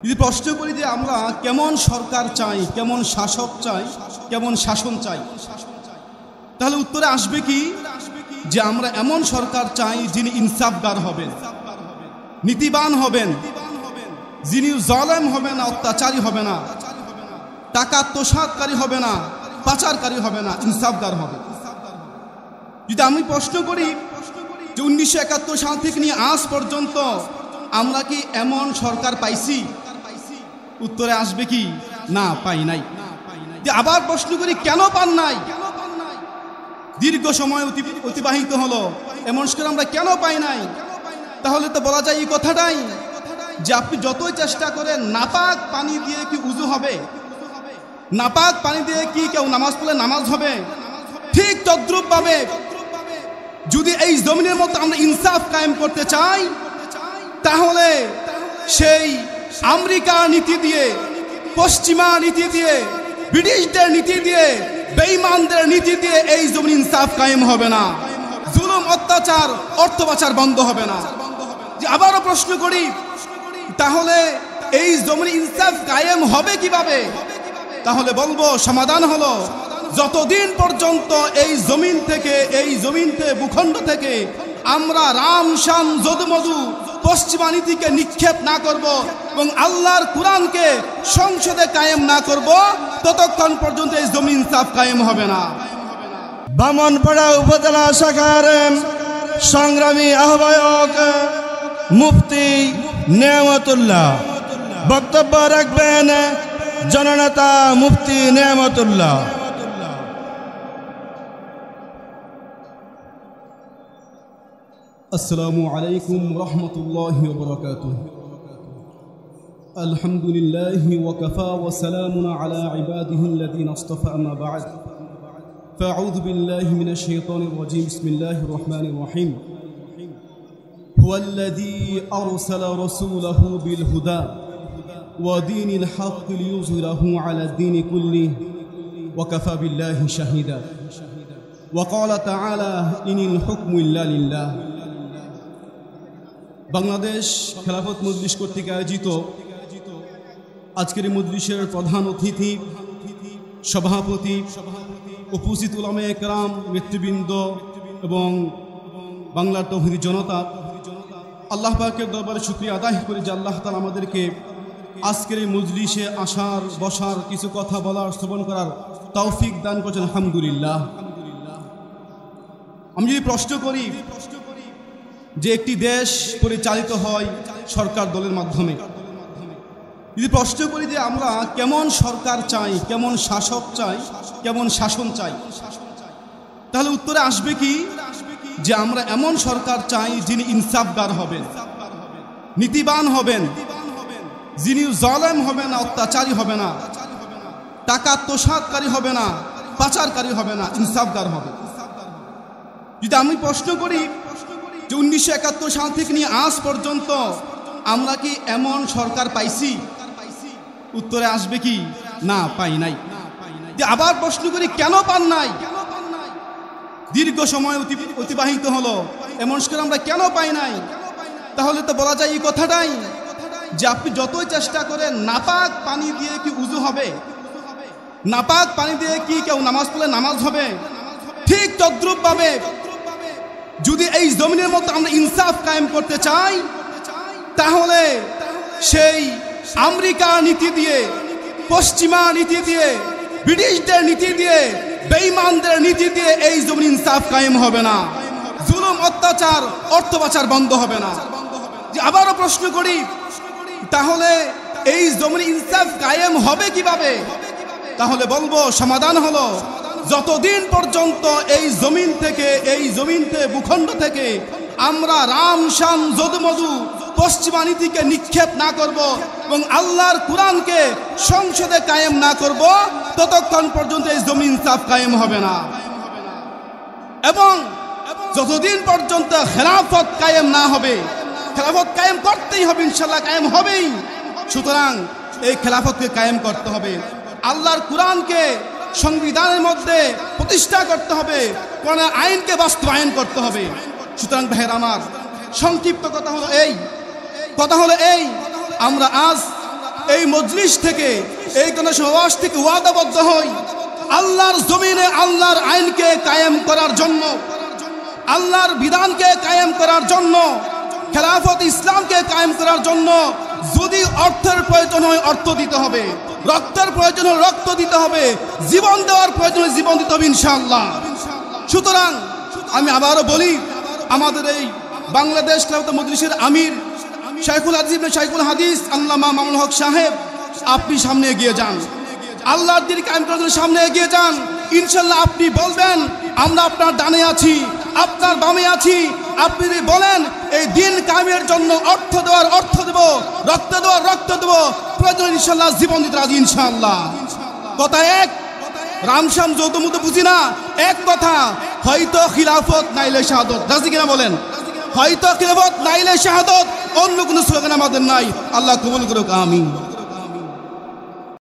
যদি প্রশ্ন করি যে আমরা কেমন সরকার চাই, কেমন শাসক চাই, কেমন শাসন চাই, তাহলে উত্তরে আসবে কি যে আমরা এমন সরকার চাই যিনি ইনসাফগার হবেন, নীতিবান হবেন, যিনি জালেম হবে না, অত্যাচারী হবে না, টাকা আত্মসাৎকারী হবে না, পাচারকারী হবে না, ইনসাফগার হবে। যদি আমি প্রশ্ন করি যে 1971 সাল থেকে নিয়ে আজ পর্যন্ত আমরা কি এমন সরকার পাইছি, উত্তরে আসবে কি না, পাই নাই। যে আবার প্রশ্ন করি কেন পান নাই, দীর্ঘ সময় অতিবাহিত হলো, এমন সরকার আমরা কেন পাই নাই, তাহলে তো বলা যায় এই কথাটাই যে আপনি যতই চেষ্টা করেন নাপাক পানি দিয়ে কি উযু হবে, নাপাক পানি দিয়ে কি কেউ নামাজ পড়লে নামাজ হবে, ঠিক তদ্রূপভাবে যদি এই জমিনের মতো আমরা ইনসাফ কায়েম করতে চাই, তাহলে সেই আমেরিকার নীতি দিয়ে, পশ্চিমা নীতি দিয়ে, ব্রিটিশদের নীতি দিয়ে, বেঈমানদের নীতি দিয়ে এই জমিন ইনসাফ কায়েম হবে না, জুলুম অত্যাচার অর্থ পাচার বন্ধ হবে না। যে আবারও প্রশ্ন করি তাহলে এই জমিন ইনসাফ কায়েম হবে কিভাবে, তাহলে বলবো সমাধান হলো যতদিন পর্যন্ত এই জমিন থেকে, এই ভূখণ্ড থেকে আমরা রাম শাম যদুমধু পশ্চিমা নীতিকে নিক্ষেপ না করব এবং আল্লাহর কুরআনকে সংসদে কায়েম না করব, ততক্ষণ পর্যন্ত এই জমিন ইনসাফ কায়েম হবে না। বামনপাড়া উপজেলা শাখার সংগ্রামী আহ্বায়ক মুফতি নেয়ামতুল্লাহ বক্তব্য রাখবেন, জননেতা মুফতি নেয়ামতুল্লাহ। আসসালামু আলাইকুম রহমতুল্লাহি ওয়া বারাকাতুহু। আলহামদুলিল্লাহি ওয়া কাফা ওয়া সালামুন আলা ইবাদিহিল্লাযীনা ইসতাফা, আম্মা বা'দ। ফাআউযু বিল্লাহি মিনাশ শাইতানির রাজীম। বিসমিল্লাহির রহমানির রহিম। হুয়াল্লাযী আরসালা রাসূলাহু বিল হুদা ওয়া দীনিল হাক্কি লিইয়ুযহিরাহু আলাদ দীনি কুল্লিহি ওয়া কাফা বিল্লাহি শাহীদা। ওয়া ক্বালা তাআলা ইনিল হুকমু ইল্লা লিল্লাহ। বাংলাদেশ খেলাফত মজলিস কর্তৃক আয়োজিত আজকের এই মজলিসের প্রধান অতিথি, সভাপতি, উপস্থিত উলামায়ে কেরাম, নেতৃবৃন্দ এবং বাংলার তৌহিদি জনতা, আল্লাহ পাকের দরবারে শুকরিয়া আদায় করি যে আল্লাহ তাআলা আমাদেরকে আজকের এই মজলিসে আসার, বসার, কিছু কথা বলার, শ্রবণ করার তৌফিক দান করেছেন, আলহামদুলিল্লাহ। আমি যদি প্রশ্ন করি যে একটি দেশ পরিচালিত হয় সরকার দলের মাধ্যমে, যদি প্রশ্ন করি যে আমরা কেমন সরকার চাই, কেমন শাসক চাই, কেমন শাসন চাই, তাহলে উত্তরে আসবে কি যে আমরা এমন সরকার চাই যিনি ইনসাফগার হবেন, নীতিবান হবেন, যিনি জালেম হবে না, অত্যাচারী হবে না, টাকা আত্মসাৎকারী হবে না, পাচারকারী হবে না, ইনসাফগার হবে। যদি আমি প্রশ্ন করি যে 1971 সাল থেকে নিয়ে আজ পর্যন্ত আমরা কি এমন সরকার পাইছি, উত্তরে আসবে কি না, পাই নাই। যে আবার প্রশ্ন করি কেন পান নাই, দীর্ঘ সময় অতিবাহিত হলো, এমন সরকার আমরা কেন পাই নাই, তাহলে তো বলা যায় এই কথাটাই যে আপনি যতই চেষ্টা করেন নাপাক পানি দিয়ে কি উযু হবে, নাপাক পানি দিয়ে কি কেউ নামাজ পড়লে নামাজ হবে, ঠিক তদ্রূপভাবে যদি এই জমিনের মতো আমরা ইনসাফ কায়েম করতে চাই, তাহলে সেই আমেরিকার নীতি দিয়ে, পশ্চিমা নীতি দিয়ে, ব্রিটিশদের নীতি দিয়ে, বেঈমানদের নীতি দিয়ে এই জমিন ইনসাফ কায়েম হবে না, জুলুম অত্যাচার অর্থ পাচার বন্ধ হবে না। যে আবারও প্রশ্ন করি তাহলে এই জমিন ইনসাফ কায়েম হবে কিভাবে, তাহলে বলবো সমাধান হলো যতদিন পর্যন্ত এই জমিন থেকে, এই ভূখণ্ড থেকে আমরা রাম শাম যদুমধু পশ্চিমা নীতিকে নিক্ষেপ না করব এবং আল্লাহর কুরআনকে সংসদে কায়েম না করব, ততক্ষণ পর্যন্ত এই জমিন ইনসাফ কায়েম হবে না। এবং যতদিন পর্যন্ত খেলাফত কায়েম না হবে, খেলাফত কায়েম করতেই হবে, ইনশাআল্লাহ কায়েম হবেই। সুতরাং এই খেলাফতকে কায়েম করতে হবে, আল্লাহর কুরআনকে সংবিধানের মধ্যে প্রতিষ্ঠা করতে হবে, কোরআনের আইনকে বাস্তবায়ন করতে হবে। সুতরাং ভাইয়ের আমার, সংক্ষিপ্ত কথা হলো এই, আমরা আজ এই মজলিস থেকে, এই কোন সমাবেশ থেকে ওয়াদাবদ্ধ হই, আল্লাহর জমিনে আল্লাহর আইনকে কায়েম করার জন্য, আল্লাহর বিধানকে কায়েম করার জন্য, খেলাফত ইসলামকে কায়েম করার জন্য যদি অর্থের প্রয়োজন হয় অর্থ দিতে হবে, রক্তের প্রয়োজন হয় রক্ত দিতে হবে, জীবন দেওয়ার প্রয়োজন হয় জীবন দিতে হবে ইনশাআল্লাহ। সুতরাং আমি আবারও বলি, আমাদের এই বাংলাদেশ খেলাফত মজলিসের আমির শাইখুল হাদিস আল্লামা মামুনুল হক সাহেব, আপনি সামনে এগিয়ে যান, আল্লাহর দ্বীন কায়েম করার জন্য সামনে এগিয়ে যান। ইনশাআল্লাহ আপনি বলবেন আমরা আপনার ডানে আছি, আপনার বামে আছি। আপনি যদি বলেন এই দ্বীন কায়েমের জন্য অর্থ দেওয়ার অর্থ দেব, রক্ত দেওয়ার রক্ত দেব, প্রয়োজন ইনশাআল্লাহ জীবন দিতে রাজি ইনশাআল্লাহ। কথা এক, রামশ্যাম যৌতুক বুঝি না, এক কথা, হয়তো খিলাফত নাইলে শাহাদত। রাজি কিনা বলেন? হয়তো খিলাফত নাইলে শাহাদত, অন্য কোনো স্লোগান আমাদের নাই। আল্লাহ কবুল করুক, আমিন।